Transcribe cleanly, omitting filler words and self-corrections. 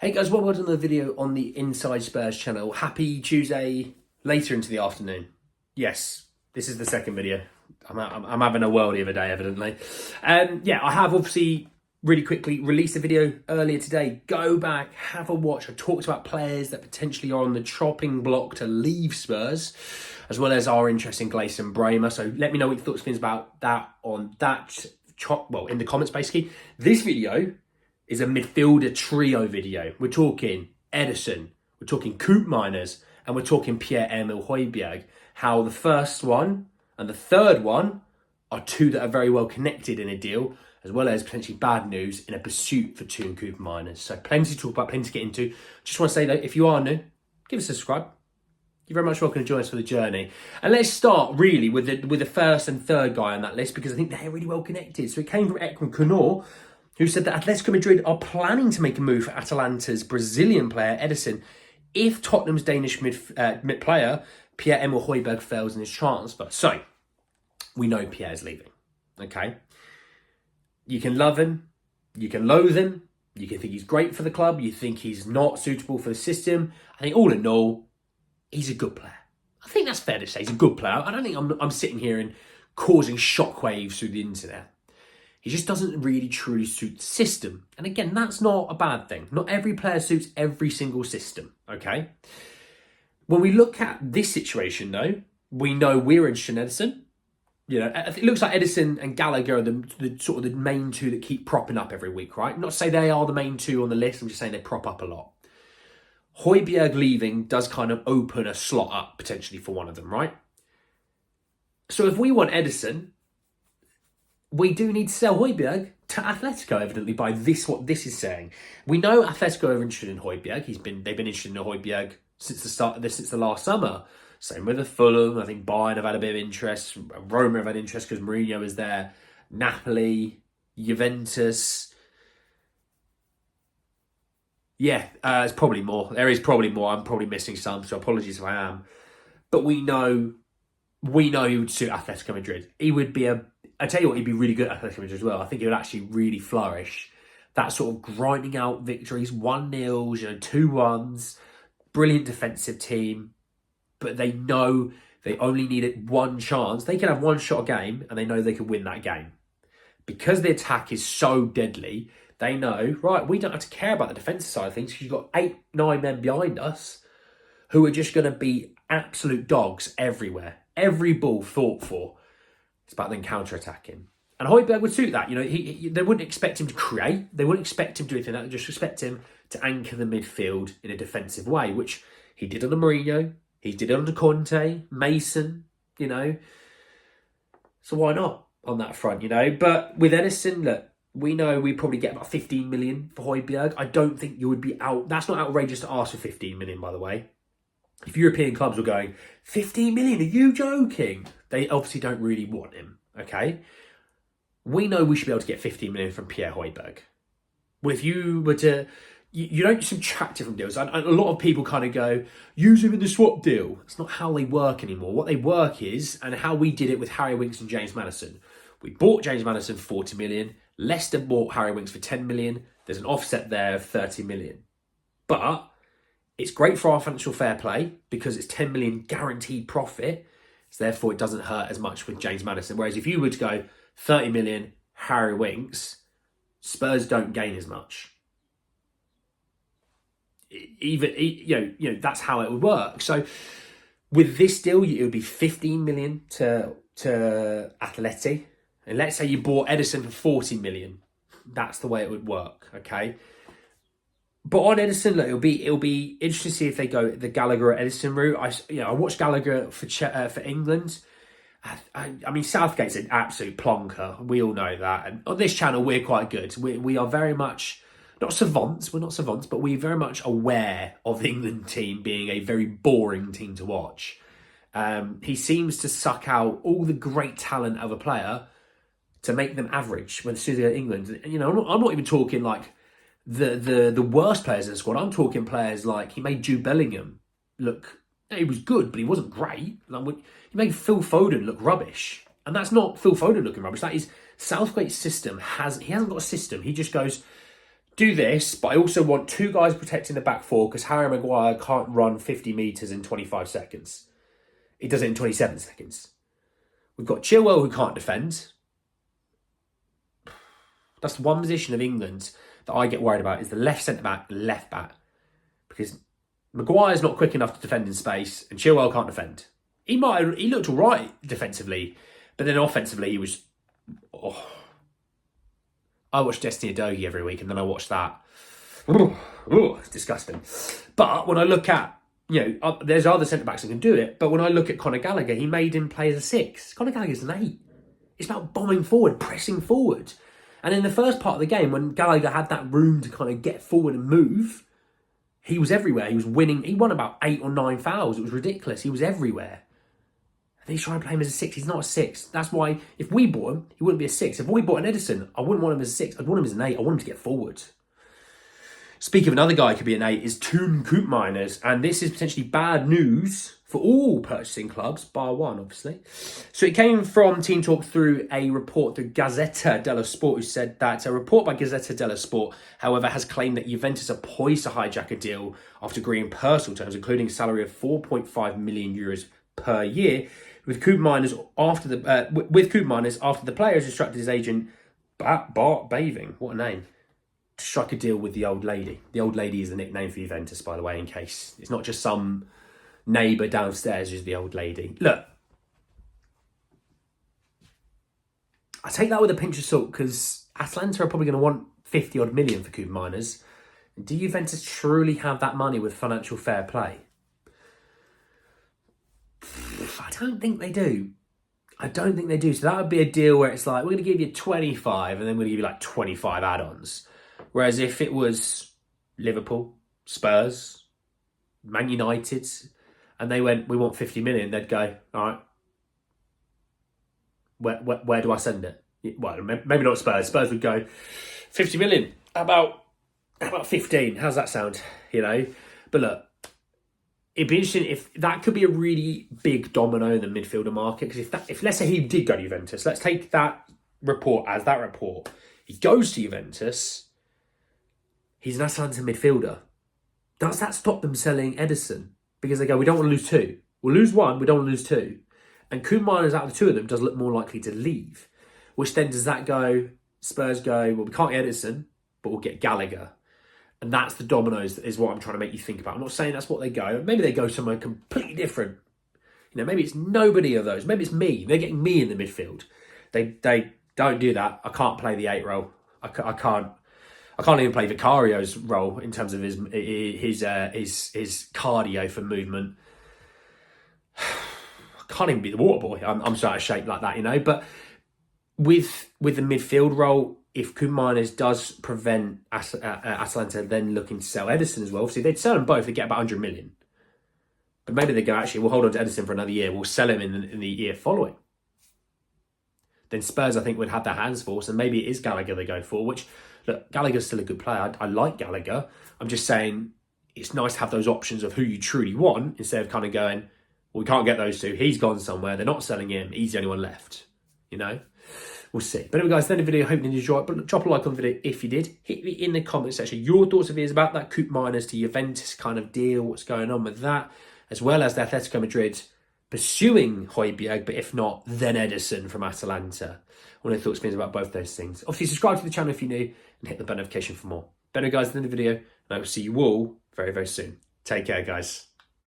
Hey guys, welcome to another video on the Inside Spurs channel. Happy Tuesday, later into the afternoon. Yes, this is the second video. I'm having a worldie of a day, evidently. I have obviously really quickly released a video earlier today. Go back, have a watch. I talked about players that potentially are on the chopping block to leave Spurs, as well as our interest in Gleison Bremer. So let me know what your thoughts and feelings about that on that in the comments basically. This video is a midfielder trio video. We're talking Ederson, we're talking Koopmeiners, and we're talking Pierre-Emile Højbjerg. How the first one and the third one are two that are very well connected in a deal, as well as potentially bad news in a pursuit for teun Koopmeiners. So plenty to talk about, plenty to get into. Just want to say though, if you are new, give us a subscribe. You're very much welcome to join us for the journey. And let's start really with the first and third guy on that list, because I think they're really well connected. So it came from Ekman Connor, who said that Atletico Madrid are planning to make a move for Atalanta's Brazilian player, Ederson, if Tottenham's Danish mid player, Pierre-Emile Højbjerg, fails in his transfer. So, we know Pierre's leaving, okay? You can love him, you can loathe him, you can think he's great for the club, you think he's not suitable for the system. I think all in all, he's a good player. I think that's fair to say, he's a good player. I don't think I'm sitting here and causing shockwaves through the internet. He just doesn't really truly suit the system. And again, that's not a bad thing. Not every player suits every single system, okay? When we look at this situation, though, we know we're interested in Ederson. You know, it looks like Ederson and Gallagher are the sort of the main two that keep propping up every week, right? Not to say they are the main two on the list. I'm just saying they prop up a lot. Højbjerg leaving does kind of open a slot up potentially for one of them, right? So if we want Ederson, we do need to sell Højbjerg to Atletico, evidently, by what this is saying. We know Atletico are interested in Højbjerg. They've been interested in Højbjerg since the last summer. Same with the Fulham. I think Bayern have had a bit of interest. Roma have had interest because Mourinho was there. Napoli, Juventus. Yeah, there's probably more. There is probably more. I'm probably missing some, so apologies if I am. But we know he would suit Atletico Madrid. He would be I tell you what, he'd be really good at Atletico Madrid as well. I think he would actually really flourish. That sort of grinding out victories, 1-0s, 2-1s, brilliant defensive team. But they know they only needed one chance. They can have one shot a game and they know they can win that game. Because the attack is so deadly, they know, right, we don't have to care about the defensive side of things because you've got 8-9 men behind us who are just going to be absolute dogs everywhere. Every ball fought for. It's about then counter-attacking. And Højbjerg would suit that. You know, they wouldn't expect him to create. They wouldn't expect him to do anything. They would just expect him to anchor the midfield in a defensive way, which he did under Mourinho. He did it under Conte, Mason, you know. So why not on that front, you know? But with Ederson, look, we know we probably get about 15 million for Højbjerg. I don't think you would be out. That's not outrageous to ask for 15 million, by the way. If European clubs were going, 15 million, are you joking? They obviously don't really want him, okay? We know we should be able to get 15 million from Pierre Højbjerg. Well, if you were to, you don't subtract it from deals. And a lot of people kind of go, use him in the swap deal. It's not how they work anymore. What they work is, and how we did it with Harry Winks and James Maddison. We bought James Maddison for 40 million. Leicester bought Harry Winks for 10 million. There's an offset there of 30 million. But it's great for our financial fair play because it's 10 million guaranteed profit. So therefore, it doesn't hurt as much with James Maddison. Whereas if you were to go 30 million, Harry Winks, Spurs don't gain as much. That's how it would work. So with this deal, it would be 15 million to Atleti. And let's say you bought Ederson for 40 million. That's the way it would work, okay? But on Ederson, look, it'll be interesting to see if they go the Gallagher or Ederson route. I watched Gallagher for England. I mean, Southgate's an absolute plonker. We all know that. And on this channel, we're quite good. We are very much not savants. We're not savants, but we're very much aware of the England team being a very boring team to watch. He seems to suck out all the great talent of a player to make them average when they go to England. You know, I'm not even talking like the worst players in the squad. I'm talking players like he made Jude Bellingham look. He was good, but he wasn't great. Like, he made Phil Foden look rubbish, and that's not Phil Foden looking rubbish. That is Southgate's system. He hasn't got a system. He just goes, do this, but I also want 2 guys protecting the back 4 because Harry Maguire can't run 50 metres in 25 seconds. He does it in 27 seconds. We've got Chilwell who can't defend. That's one position of England that I get worried about is the left centre-back, left back. Because Maguire's not quick enough to defend in space and Chilwell can't defend. He looked all right defensively, but then offensively he was... Oh. I watch Destiny Udogie every week and then I watch that. It's disgusting. But when I look at, there's other centre-backs that can do it, but when I look at Conor Gallagher, he made him play as a 6. Conor Gallagher's an 8. It's about bombing forward, pressing forward. And in the first part of the game, when Gallagher had that room to kind of get forward and move, he was everywhere. He was winning. He won about 8 or 9 fouls. It was ridiculous. He was everywhere. And he's trying to play him as a 6. He's not a 6. That's why if we bought him, he wouldn't be a 6. If we bought an Ederson, I wouldn't want him as a 6. I'd want him as an 8. I want him to get forward. Speaking of another guy who could be an 8 is teun Koopmeiners. And this is potentially bad news for all purchasing clubs, bar one, obviously. So it came from Team Talk through a report through Gazzetta dello Sport, who said that a report by Gazzetta dello Sport, however, has claimed that Juventus are poised to hijack a deal after agreeing personal terms, including a salary of 4.5 million euros per year, with Koopmeiners after the player has instructed his agent, Bart Baving, what a name, to strike a deal with the old lady. The old lady is the nickname for Juventus, by the way, in case it's not just some neighbour downstairs who's the old lady. Look, I take that with a pinch of salt because Atalanta are probably going to want 50 odd million for Koopmeiners. Do Juventus truly have that money with financial fair play? I don't think they do. I don't think they do. So that would be a deal where it's like, we're going to give you 25 and then we're going to give you like 25 add-ons. Whereas if it was Liverpool, Spurs, Man United, and they went, we want 50 million, they'd go, all right, where do I send it? Well, maybe not Spurs. Spurs would go, 50 million, how about 15? How's that sound? But look, it'd be interesting if that could be a really big domino in the midfielder market. Because if let's say he did go to Juventus, let's take that report as that report. He goes to Juventus, he's an Atalanta midfielder. Does that stop them selling Ederson? Because they go, we don't want to lose 2. We'll lose 1, we don't want to lose 2. And Koopmeiners out of the 2 of them does look more likely to leave. Which then does that go, Spurs go, well, we can't get Ederson, but we'll get Gallagher. And that's the dominoes is what I'm trying to make you think about. I'm not saying that's what they go. Maybe they go somewhere completely different. Maybe it's nobody of those. Maybe it's me. They're getting me in the midfield. They don't do that. I can't play the 8 role. I can't even play Vicario's role in terms of his cardio for movement. I can't even be the water boy. I'm so out of shape like that, But with the midfield role, if Koopmeiners does prevent Atalanta then looking to sell Ederson as well, obviously they'd sell them both, they'd get about 100 million. But maybe they go, actually, we'll hold on to Ederson for another year, we'll sell him in the year following. Then Spurs, I think, would have their hands full, so maybe it is Gallagher they go for, which, look, Gallagher's still a good player. I like Gallagher. I'm just saying it's nice to have those options of who you truly want instead of kind of going, well, we can't get those 2. He's gone somewhere. They're not selling him. He's the only one left, We'll see. But anyway, guys, the end of the video. Hope you enjoyed it. But drop a like on the video if you did. Hit me in the comment section your thoughts and views about that Koopmeiners to Juventus kind of deal. What's going on with that? As well as the Atletico Madrid pursuing Højbjerg, but if not, then Ederson from Atalanta. What are your thoughts and feelings about both those things? Obviously, subscribe to the channel if you're new and hit the bell notification for more. But anyway, guys, at the end of the video, and I will see you all very, very soon. Take care, guys.